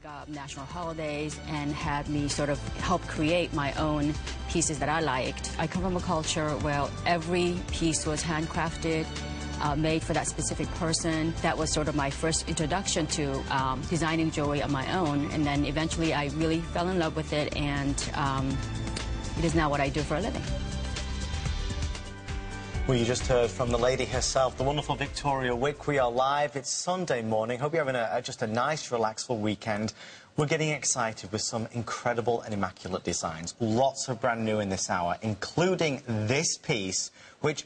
like national holidays and had me sort of help create my own pieces that I liked. I come from a culture where every piece was handcrafted, made for that specific person. That was sort of my first introduction to designing jewelry on my own, and then eventually I really fell in love with it, and it is now what I do for a living. Well, you just heard from the lady herself, the wonderful Victoria Wieck. We are live. It's Sunday morning. Hope you're having just a nice, relaxful weekend. We're getting excited with some incredible and immaculate designs. Lots of brand new in this hour, including this piece,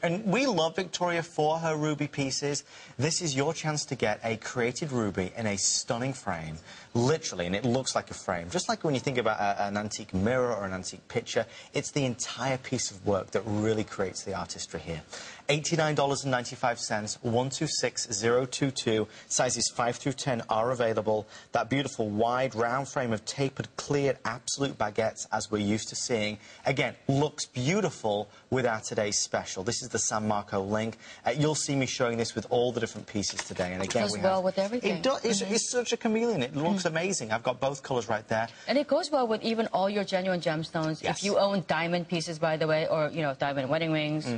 and we love Victoria for her ruby pieces. This is your chance to get a created ruby in a stunning frame, literally, and it looks like a frame. Just like when you think about an antique mirror or an antique picture, it's the entire piece of work that really creates the artistry here. $89.95, 126022. Sizes 5 through 10 are available. That beautiful wide round frame of tapered, cleared, absolute baguettes, as we're used to seeing, again, looks beautiful with our today's special. This is the San Marco link. You'll see me showing this with all the different pieces today. And again, it goes well with everything. It does. It's such a chameleon. It looks amazing. I've got both colours right there. And it goes well with even all your genuine gemstones. Yes. If you own diamond pieces, by the way, or, you know, diamond wedding rings.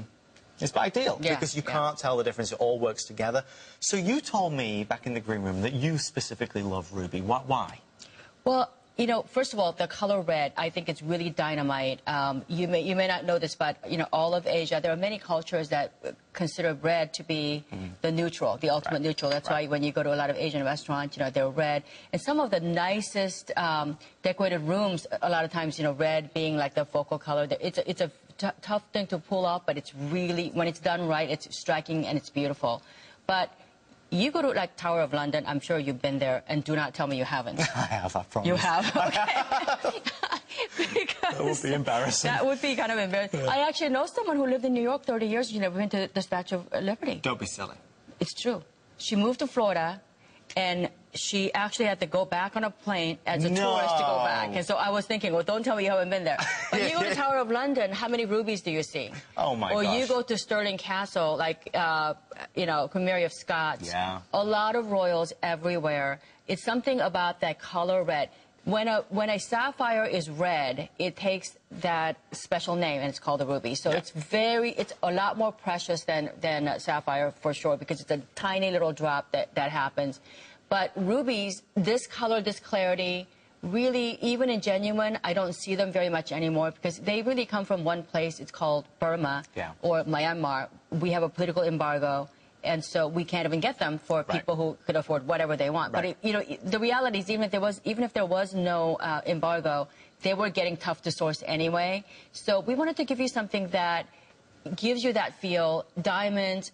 It's ideal because you can't tell the difference. It all works together. So you told me back in the green room that you specifically love ruby. Why? Well, you know, first of all, the color red, I think it's really dynamite. You may not know this, but, you know, all of Asia, there are many cultures that consider red to be the neutral, the ultimate neutral. That's why when you go to a lot of Asian restaurants, you know, they're red. And some of the nicest decorated rooms, a lot of times, you know, red being like the focal color. It's a tough thing to pull off, but it's really, when it's done right, it's striking and it's beautiful. But you go to, like, Tower of London, I'm sure you've been there, and do not tell me you haven't. I have, I promise. You have? Okay. That would be embarrassing. That would be kind of embarrassing. Yeah. I actually know someone who lived in New York 30 years. You never been to the Statue of Liberty. Don't be silly. It's true. She moved to Florida, and she actually had to go back on a plane as a tourist to go back. And so I was thinking, well, don't tell me you haven't been there. But you go to Tower of London, how many rubies do you see? Oh, my gosh. Or you go to Stirling Castle, like, you know, Queen Mary of Scots. Yeah. A lot of royals everywhere. It's something about that color red. When a sapphire is red, it takes that special name, and it's called a ruby. So it's a lot more precious than sapphire, for sure, because it's a tiny little drop that happens. But rubies, this color, this clarity, really, even in genuine, I don't see them very much anymore because they really come from one place. It's called Burma or Myanmar. We have a political embargo, and so we can't even get them for people who could afford whatever they want. But, you know, the reality is, even if there was no embargo, they were getting tough to source anyway. So we wanted to give you something that gives you that feel. Diamond.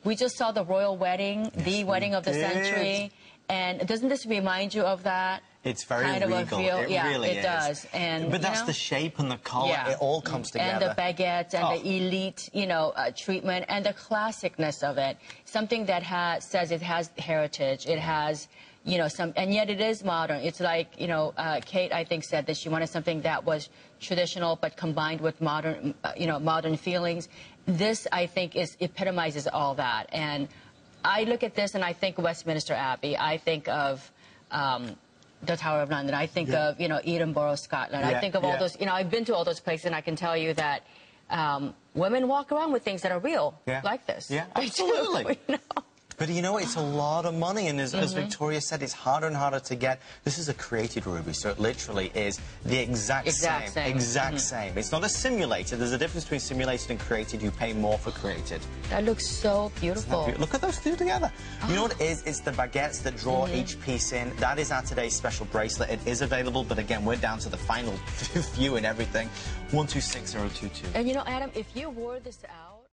We just saw the royal wedding, the wedding of the century. And doesn't this remind you of that? It's very kind of regal. A feel? It really is. It does. And, but that's the shape and the color. It all comes together. And the baguettes and the elite, you know, treatment and the classicness of it. Something that says it has heritage. It has, you know, and yet it is modern. It's like, you know, Kate, I think, said that she wanted something that was traditional but combined with modern, you know, modern feelings. This, I think, epitomizes all that. And I look at this and I think Westminster Abbey. I think of the Tower of London. I think of, you know, Edinburgh, Scotland. I think of all those, you know, I've been to all those places, and I can tell you that women walk around with things that are real, like this. Yeah, absolutely. You know? But, you know, it's a lot of money, and as Victoria said, it's harder and harder to get. This is a created ruby, so it literally is the exact same. Exact same. It's not a simulated. There's a difference between simulated and created. You pay more for created. That looks so beautiful. Look at those two together. You know what it is? It's the baguettes that draw each piece in. That is our today's special bracelet. It is available, but again, we're down to the final few and everything. 126022. And, you know, Adam, if you wore this out...